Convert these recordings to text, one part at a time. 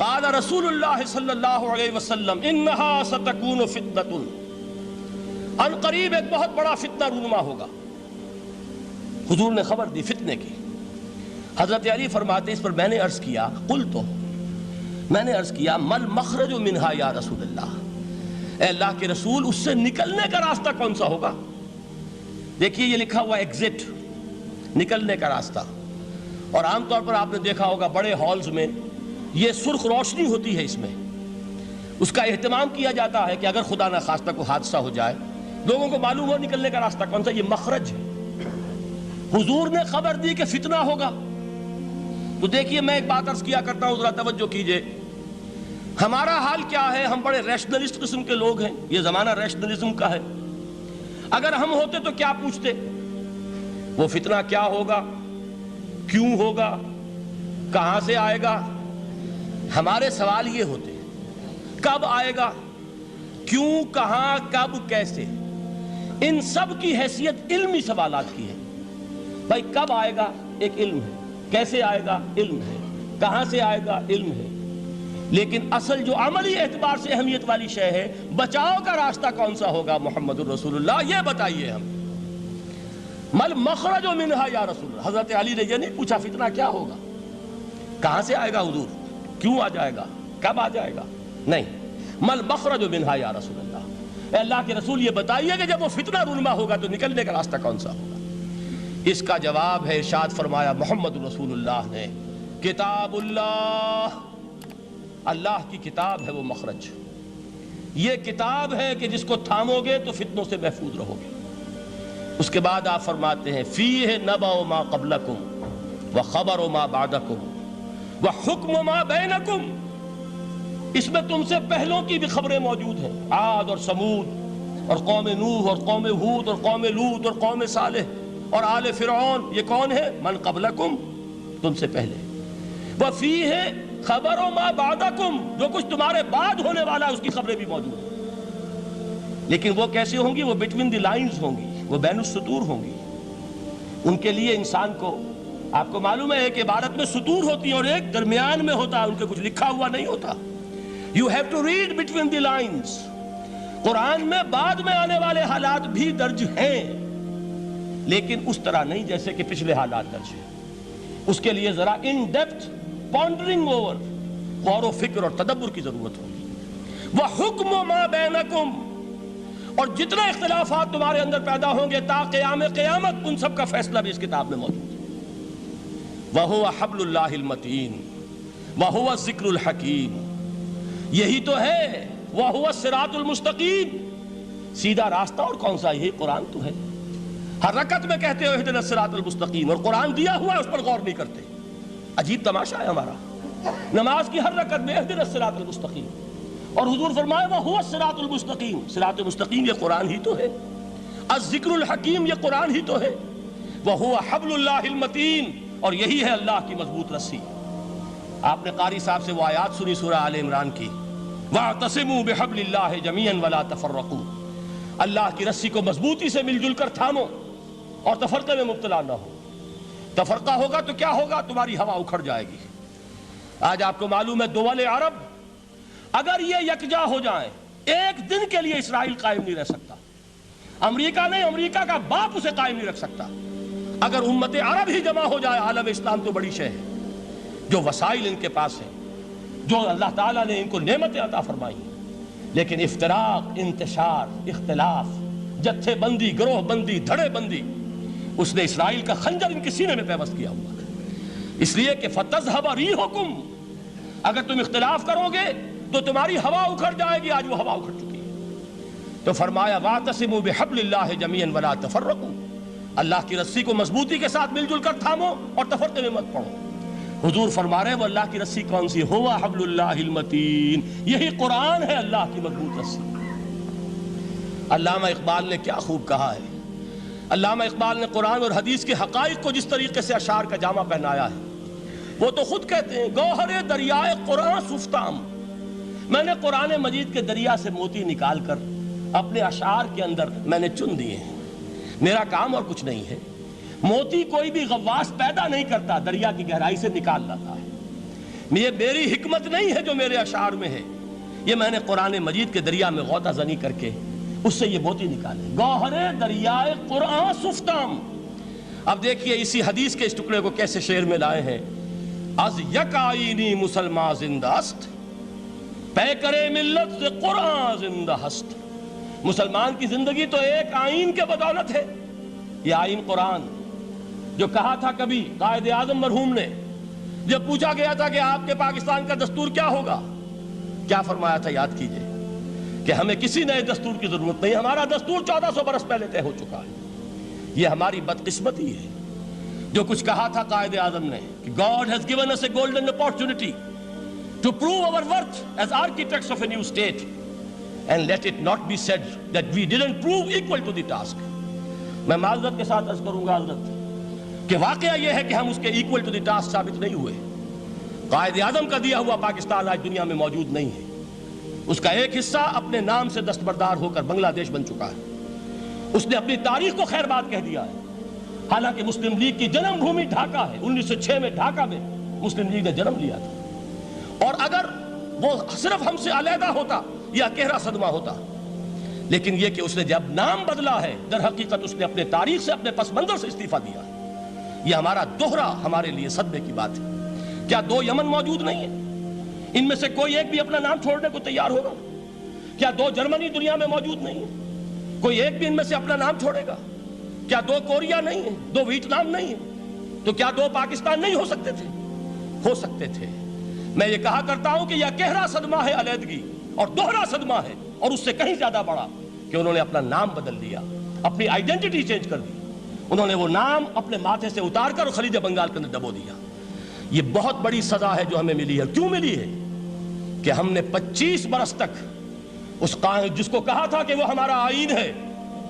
قال رسول اللہ صلی اللہ علیہ وسلم انہا ستکون فتنۃ، ان قریب ایک بہت بڑا فتنہ رونما ہوگا۔ حضور نے خبر دی فتنے کی۔ حضرت علی فرماتے اس پر میں نے عرض کیا، قلت، میں نے عرض کیا مل مخرج منہا یا رسول اللہ، اے اللہ کے رسول اس سے نکلنے کا راستہ کون سا ہوگا؟ دیکھیے یہ لکھا ہوا ایگزٹ، نکلنے کا راستہ، اور عام طور پر آپ نے دیکھا ہوگا بڑے ہالز میں یہ سرخ روشنی ہوتی ہے، اس میں اس کا اہتمام کیا جاتا ہے کہ اگر خدا نہ خواستہ کوئی حادثہ ہو جائے لوگوں کو معلوم ہو نکلنے کا راستہ کون سا، یہ مخرج ہے۔ حضور نے خبر دی کہ فتنہ ہوگا۔ تو دیکھیے میں ایک بات عرض کیا کرتا ہوں، ذرا توجہ کیجئے، ہمارا حال کیا ہے؟ ہم بڑے ریشنلسٹ قسم کے لوگ ہیں، یہ زمانہ ریشنلزم کا ہے۔ اگر ہم ہوتے تو کیا پوچھتے؟ وہ فتنہ کیا ہوگا، کیوں ہوگا، کہاں سے آئے گا؟ ہمارے سوال یہ ہوتے، کب آئے گا، کیوں، کہاں، کب، کیسے۔ ان سب کی حیثیت علمی سوالات کی ہے۔ بھائی کب آئے گا ایک علم ہے، کیسے آئے گا علم ہے، کہاں سے آئے گا علم ہے، لیکن اصل جو عملی اعتبار سے اہمیت والی شے ہے، بچاؤ کا راستہ کون سا ہوگا محمد الرسول اللہ، یہ بتائیے ہم۔ مل مخرج منہا یا رسول اللہ، حضرت علی نے یہ نہیں پوچھا فتنہ کیا ہوگا، کہاں سے آئے گا حضور، کیوں آ جائے گا، کب آ جائے گا، نہیں، مل مخرج منہا یا رسول اللہ، اے اللہ کے رسول یہ بتائیے کہ جب وہ فتنہ رونما ہوگا تو نکلنے کا راستہ کون سا ہوگا۔ اس کا جواب ہے، ارشاد فرمایا محمد رسول اللہ نے، کتاب اللہ، اللہ کی کتاب ہے وہ مخرج، یہ کتاب ہے کہ جس کو تھامو گے تو فتنوں سے محفوظ رہو گے۔ اس کے بعد آپ فرماتے ہیں فیہ نبأ ما قبلکم وخبر ما بعدکم وحکم ما بینکم، اس میں تم سے پہلوں کی بھی خبریں موجود ہیں، عاد اور سمود اور قوم نوح اور قوم ہود اور قوم لوط اور قوم صالح اور آل فرعون، یہ کون ہے؟ من قبلکم، تم سے پہلے، وفیہ خبر ما بعدکم، جو کچھ تمہارے بعد ہونے والا ہے اس کی خبریں بھی موجود ہیں، لیکن وہ کیسے ہوں گی؟ وہ بٹوین دی لائنز ہوں گی، وہ بین السطور ہوں گی۔ ان کے لیے انسان کو، آپ کو معلوم ہے ایک عبارت میں سطور ہوتی ہیں اور ایک درمیان میں ہوتا ہے، ان کے کچھ لکھا ہوا نہیں ہوتا۔ You have to read between the lines۔ قرآن میں بعد میں آنے والے حالات بھی درج ہیں، لیکن اس طرح نہیں جیسے کہ پچھلے حالات درج ہیں۔ اس کے لیے ذرا ان ڈیپتھ پونڈرنگ اوور، غور و فکر اور تدبر کی ضرورت ہوگی۔ وَحُكْمُ مَا بَيْنَكُمْ، اور جتنے اختلافات تمہارے اندر پیدا ہوں گے تا قیام قیامت، ان سب کا فیصلہ بھی اس کتاب میں موجود ہے۔ وَهُوَ حَبْلُ اللَّهِ الْمَتِينُ وَهُوَ الذِّكْرُ الْحَكِيمُ، یہی تو ہے وَهُوَ الصِّرَاطُ الْمُسْتَقِيمُ، سیدھا راستہ اور کون سا؟ یہی قرآن تو ہے۔ ہر رکعت میں کہتے ہو اہدنا الصراط المستقیم، اور قرآن دیا ہوا ہے اس پر غور نہیں کرتے۔ عجیب تماشا ہے ہمارا، نماز کی ہر رکعت میں اہدنا الصراط المستقیم، اور حضور فرمائے وَهُوَ الصراط المستقیم، صراط مستقیم یہ قرآن ہی تو ہے، الذکر الحکیم یہ قرآن ہی تو ہے، وَهُوَ حَبْلُ اللَّهِ الْمَتِينُ، اور یہی ہے اللہ کی مضبوط رسی۔ آپ نے قاری صاحب سے وہ آیات سنی سورہ آل عمران کی، وَاعْتَصِمُوا بِحَبْلِ اللَّهِ جَمِيعًا وَلَا تَفَرَّقُوا، اللہ کی رسی کو مضبوطی سے مل جل کر تھامو اور تفرقے میں مبتلا نہ ہو۔ تفرقہ ہوگا تو کیا ہوگا؟ تمہاری ہوا اکھڑ جائے گی۔ آج آپ کو معلوم ہے دول عرب اگر یہ یکجا ہو جائیں، ایک دن کے لیے اسرائیل قائم نہیں رہ سکتا، امریکہ نہیں، امریکہ کا باپ اسے قائم نہیں رکھ سکتا۔ اگر امت عرب ہی جمع ہو جائے، عالم اسلام تو بڑی شے ہے، جو وسائل ان کے پاس ہیں، جو اللہ تعالیٰ نے ان کو نعمتیں عطا فرمائی ہیں، لیکن افتراق، انتشار، اختلاف، جتھے بندی، گروہ بندی، دھڑے بندی، اس نے اسرائیل کا خنجر ان کے سینے میں پیوست کیا ہوا ہے۔ اس لیے کہ فَتَذْهَبَ رِيحُكُمْ، اگر تم اختلاف کرو گے تو تمہاری ہوا اکھڑ جائے گی، آج وہ ہوا اکھڑ چکی ہے۔ تو فرمایا وَاعْتَصِمُوا بِحَبْلِ اللَّهِ جَمِيعًا وَلَا تَفَرَّقُوا، اللہ کی رسی کو مضبوطی کے ساتھ مل جل کر تھامو اور تفرقے میں مت پڑو۔ حضور فرما رہے ہیں وہ اللہ کی رسی کون سی؟ ہوا حبل اللہ المتین، یہی قرآن ہے اللہ کی مضبوط رسی۔ علامہ اقبال نے کیا خوب کہا ہے، علامہ اقبال نے قرآن اور حدیث کے حقائق کو جس طریقے سے اشعار کا جامع پہنایا ہے، وہ تو خود کہتے ہیں گوہر دریائے قرآن سفتام، میں نے قرآن مجید کے دریا سے موتی نکال کر اپنے اشعار کے اندر میں نے چن دیے ہیں، میرا کام اور کچھ نہیں ہے۔ موتی کوئی بھی غواص پیدا نہیں کرتا، دریا کی گہرائی سے نکال لاتا ہے، یہ میری حکمت نہیں ہے جو میرے اشعار میں ہے، یہ میں نے قرآن مجید کے دریا میں غوطہ زنی کر کے اس سے یہ موتی نکالے، گوہر دریائے قرآن سفتام۔ اب دیکھیے اسی حدیث کے اس ٹکڑے کو کیسے شعر میں لائے ہیں۔ از یک آئینی مسلمان زندہ است، پیکرے ملت سے قرآن زندہ ہست۔ مسلمان کی زندگی تو ایک آئین کے بدولت ہے، یہ آئین قرآن، جو کہا تھا کبھی قائد اعظم مرحوم نے جب پوچھا گیا تھا کہ آپ کے پاکستان کا دستور کیا ہوگا، کیا فرمایا تھا یاد کیجئے کہ ہمیں کسی نئے دستور کی ضرورت نہیں، ہمارا دستور 1400 برس پہلے طے ہو چکا ہے۔ یہ ہماری بدقسمتی ہے جو کچھ کہا تھا قائد اعظم نے کہ God has given us a golden opportunity to prove our worth as architects of a new state and let it not be said that we didn't prove equal to the task۔ میں معذرت کے ساتھ عرض کروں گا حضرت کہ واقعہ یہ ہے کہ ہم اس کے equal to the task ثابت نہیں ہوئے۔ قائد اعظم کا دیا ہوا پاکستان آج دنیا میں موجود نہیں ہے، اس کا ایک حصہ اپنے نام سے دستبردار ہو کر بنگلہ دیش بن چکا ہے، اس نے اپنی تاریخ کو خیر بات کہہ دیا ہے، حالانکہ مسلم لیگ کی جنم بھومی ڈھاکہ ہے، 1906 میں ڈھاکہ میں مسلم لیگ نے جنم لیا تھا، اور اگر وہ صرف ہم سے علیحدہ ہوتا یا گہرا صدمہ ہوتا، لیکن یہ کہ اس نے جب نام بدلا ہے در حقیقت اس نے اپنے تاریخ سے اپنے پس منظر سے استعفیٰ دیا ہے۔ یہ ہمارا دوہرا ہمارے لیے صدمے کی بات ہے۔ کیا 2 یمن موجود نہیں ہیں؟ ان میں سے کوئی ایک بھی اپنا نام چھوڑنے کو تیار ہوگا؟ کیا 2 جرمنی دنیا میں موجود نہیں ہیں؟ کوئی ایک بھی ان میں سے اپنا نام چھوڑے گا؟ کیا 2 کوریا نہیں ہیں؟ 2 ویتنام نہیں ہیں؟ تو کیا 2 پاکستان نہیں ہو سکتے تھے؟ ہو سکتے تھے۔ میں یہ کہا کرتا ہوں کہ یہ گہرا صدمہ ہے علیحدگی، اور دوہرا صدمہ ہے، اور اس سے کہیں زیادہ بڑا کہ انہوں نے اپنا نام بدل دیا، اپنی آئیڈینٹی چینج کر دی، انہوں نے وہ نام اپنے ماتھے سے اتار کر خلیج بنگال کے اندر دبو دیا۔ یہ بہت بڑی سزا ہے جو ہمیں ملی ہے۔ کیوں ملی ہے؟ کہ ہم نے 25 برس تک اس قائد جس کو کہا تھا کہ وہ ہمارا آئین ہے،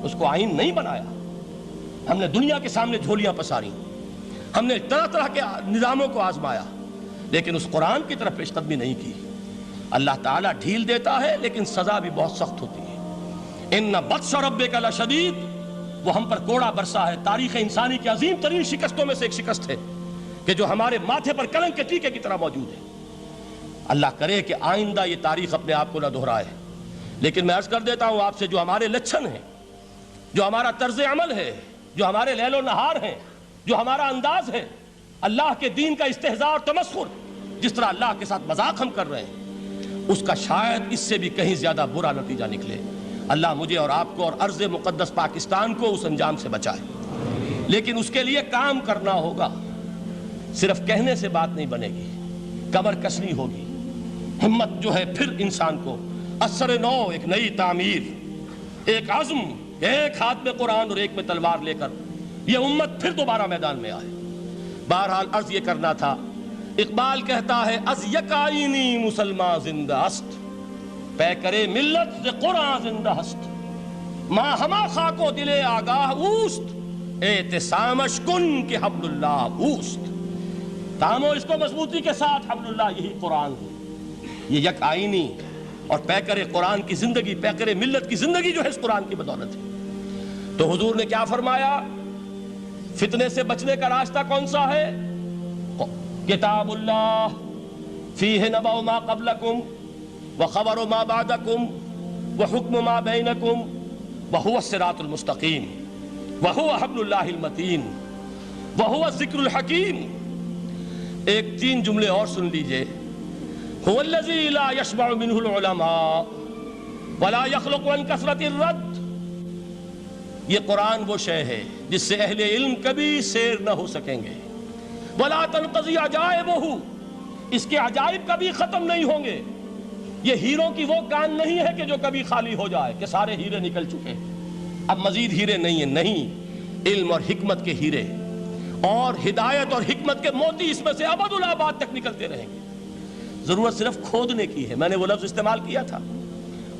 اس کو آئین نہیں بنایا۔ ہم نے دنیا کے سامنے جھولیاں پساری، ہم نے طرح طرح کے نظاموں کو آزمایا، لیکن اس قرآن کی طرف پیش قدمی نہیں کی۔ اللہ تعالیٰ ڈھیل دیتا ہے لیکن سزا بھی بہت سخت ہوتی ہے۔ ان بطش ربک لشدید، وہ ہم پر کوڑا برسا ہے۔ تاریخ انسانی کی عظیم ترین شکستوں میں سے ایک شکست ہے کہ جو ہمارے ماتھے پر کلنک کے ٹیکے کی طرح موجود ہے۔ اللہ کرے کہ آئندہ یہ تاریخ اپنے آپ کو نہ دہرائے، لیکن میں عرض کر دیتا ہوں آپ سے، جو ہمارے لچھن ہیں، جو ہمارا طرز عمل ہے، جو ہمارے لیل و نہار ہیں، جو ہمارا انداز ہے، اللہ کے دین کا استہزاء اور تمسخر، جس طرح اللہ کے ساتھ مذاق ہم کر رہے ہیں، اس کا شاید اس سے بھی کہیں زیادہ برا نتیجہ نکلے۔ اللہ مجھے اور آپ کو اور ارض مقدس پاکستان کو اس انجام سے بچائے، لیکن اس کے لیے کام کرنا ہوگا۔ صرف کہنے سے بات نہیں بنے گی، کمر کسنی ہوگی، ہمت جو ہے پھر انسان کو اثر نو، ایک نئی تعمیر، ایک عزم، ایک ہاتھ میں قرآن اور ایک میں تلوار لے کر یہ امت پھر دوبارہ میدان میں آئے۔ بہرحال عرض یہ کرنا تھا، اقبال کہتا ہے از یک آئینی مسلمان زندہ است، پیکرے ملت سے قرآن زندہ ہست، ماں ہما خاک و دل آگاہ اوست، اعتصامش کن کہ حبل اللہ اوست۔ تامو اس کو مضبوطی کے ساتھ، حبل اللہ یہی قرآن ہے۔ یہ یک آئینی اور پیکر قرآن کی زندگی، پیکر ملت کی زندگی جو ہے اس قرآن کی بدولت ہے۔ تو حضور نے کیا فرمایا؟ فتنے سے بچنے کا راستہ کون سا ہے؟ کتاب اللہ فیہ نبأ ما قبلکم وخبر ما بعدکم وحکم ما بینکم وہو الصراط المستقیم وہو حبل اللہ المتین وہو الذکر الحکیم۔ ایک 3 جملے اور سن لیجئے۔ هو الذی لا یشبع منہ العلماء ولا یخلق عن کثرت الرد۔ یہ قرآن وہ شے ہے جس سے اہل علم کبھی سیر نہ ہو سکیں گے۔ ولا تنقضی عجائبہ، اس کے عجائب کبھی ختم نہیں ہوں گے۔ یہ ہیروں کی وہ کان نہیں ہے کہ جو کبھی خالی ہو جائے کہ سارے ہیرے نکل چکے، اب مزید ہیرے نہیں ہیں، نہیں، علم اور حکمت کے ہیرے اور ہدایت اور حکمت کے موتی اس میں سے ابد الآباد تک نکلتے رہیں گے۔ ضرورت صرف کھودنے کی ہے۔ میں نے وہ لفظ استعمال کیا تھا،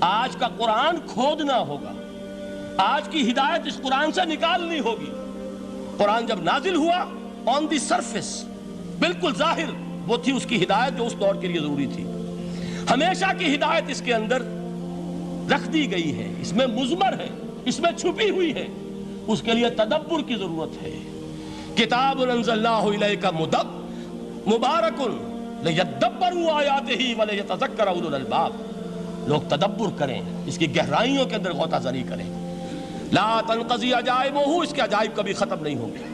آج کا قرآن کھودنا ہوگا، آج کی ہدایت اس قرآن سے نکالنی ہوگی۔ قرآن جب نازل ہوا آن دی سرفیس، بالکل ظاہر وہ تھی اس کی ہدایت جو اس دور کے لیے ضروری تھی۔ ہمیشہ کی ہدایت اس کے اندر رکھ دی گئی ہے، اس میں مضمر ہے، اس میں چھپی ہوئی ہے، اس کے لیے تدبر کی ضرورت ہے۔ کتاب انزلناہ الیک مبارک لِيَدَّبَّرُوا آیَاتِهِ وَلِيَتَذَكَّرَ أُولُو الْأَلْبَابِ، لوگ تدبر کریں، اس کی گہرائیوں کے اندر غوطہ زنی کریں۔ لا تنقضی عجائبہ، اس کے عجائب کبھی ختم نہیں ہوں گے۔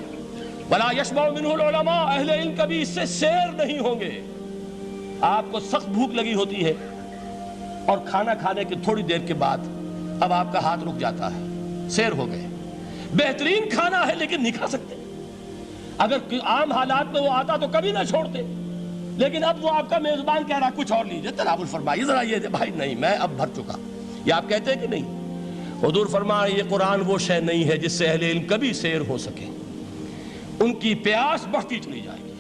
ولا یشبع منہ العلماء، اہل علم کبھی اس سے سیر نہیں ہوں گے۔ آپ کو سخت بھوک لگی ہوتی ہے اور کھانا کھانے کے تھوڑی دیر کے بعد اب آپ کا ہاتھ رک جاتا ہے، سیر ہو گئے، بہترین کھانا ہے لیکن نہیں کھا سکتے۔ اگر عام حالات میں وہ آتا تو کبھی نہ چھوڑتے، لیکن اب وہ آپ کا میزبان کہہ رہا کچھ اور لیجئے، تناول فرمائیے ذرا یہ دے، بھائی نہیں میں اب بھر چکا، یہ آپ کہتے ہیں کہ نہیں؟ حضور فرمایا یہ قرآن وہ شے نہیں ہے جس سے اہل علم کبھی سیر ہو سکے، ان کی پیاس بڑھتی چلی جائے گی،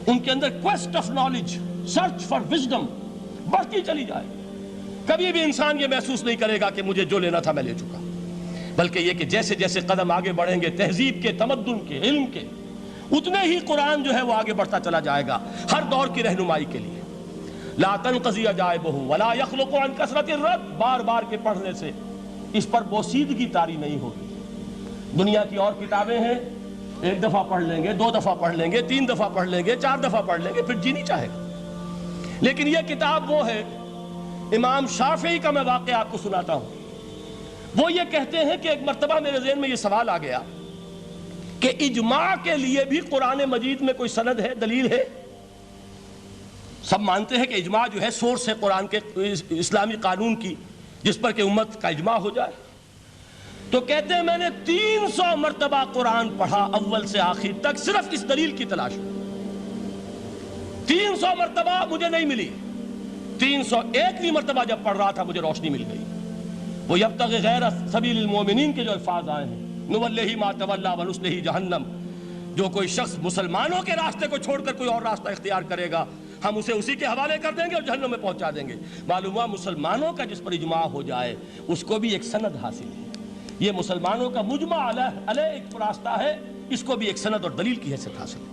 ان کے اندر quest of knowledge, search for wisdom بڑھتی چلی جائے گی۔ کبھی بھی انسان یہ محسوس نہیں کرے گا کہ مجھے جو لینا تھا میں لے چکا، بلکہ یہ کہ جیسے جیسے قدم آگے بڑھیں گے تہذیب کے، تمدن کے، علم کے، اتنے ہی قرآن جو ہے وہ آگے بڑھتا چلا جائے گا ہر دور کی رہنمائی کے لیے۔ لا تنقضی عجائبہ ولا یخلق عن کثرت الرد، بار بار کے پڑھنے سے اس پر بوسیدگی طاری نہیں ہوگی۔ دنیا کی اور کتابیں ہیں، ایک دفعہ پڑھ لیں گے، دو دفعہ پڑھ لیں گے، تین دفعہ پڑھ لیں گے، چار دفعہ پڑھ لیں گے، پھر جی نہیں چاہے گا۔ لیکن یہ کتاب وہ ہے، امام شافعی کا میں واقعہ آپ کو سناتا ہوں۔ وہ یہ کہتے ہیں کہ ایک مرتبہ میرے ذہن میں یہ سوال آ گیا کہ اجماع کے لیے بھی قرآن مجید میں کوئی سند ہے، دلیل ہے؟ سب مانتے ہیں کہ اجماع جو ہے سورس ہے قرآن کے اسلامی قانون کی، جس پر کہ امت کا اجماع ہو جائے۔ تو کہتے ہیں میں نے 300 مرتبہ قرآن پڑھا اول سے آخر تک، صرف اس دلیل کی تلاش میں۔ 300 مرتبہ مجھے نہیں ملی، 301ویں مرتبہ جب پڑھ رہا تھا مجھے روشنی مل گئی۔ وہ یبتغی غیر سبیل المومنین کے جو الفاظ آئے ہیں، نولہ ما تولی ونصلہ جہنم، جو کوئی شخص مسلمانوں کے راستے کو چھوڑ کر کوئی اور راستہ اختیار کرے گا ہم اسے اسی کے حوالے کر دیں گے اور جہنم میں پہنچا دیں گے۔ معلوم ہوا مسلمانوں کا جس پر اجماع ہو جائے اس کو بھی ایک سند حاصل ہے۔ یہ مسلمانوں کا مجمع علیہ ایک راستہ ہے، اس کو بھی ایک سند اور دلیل کی حیثیت حاصل ہے۔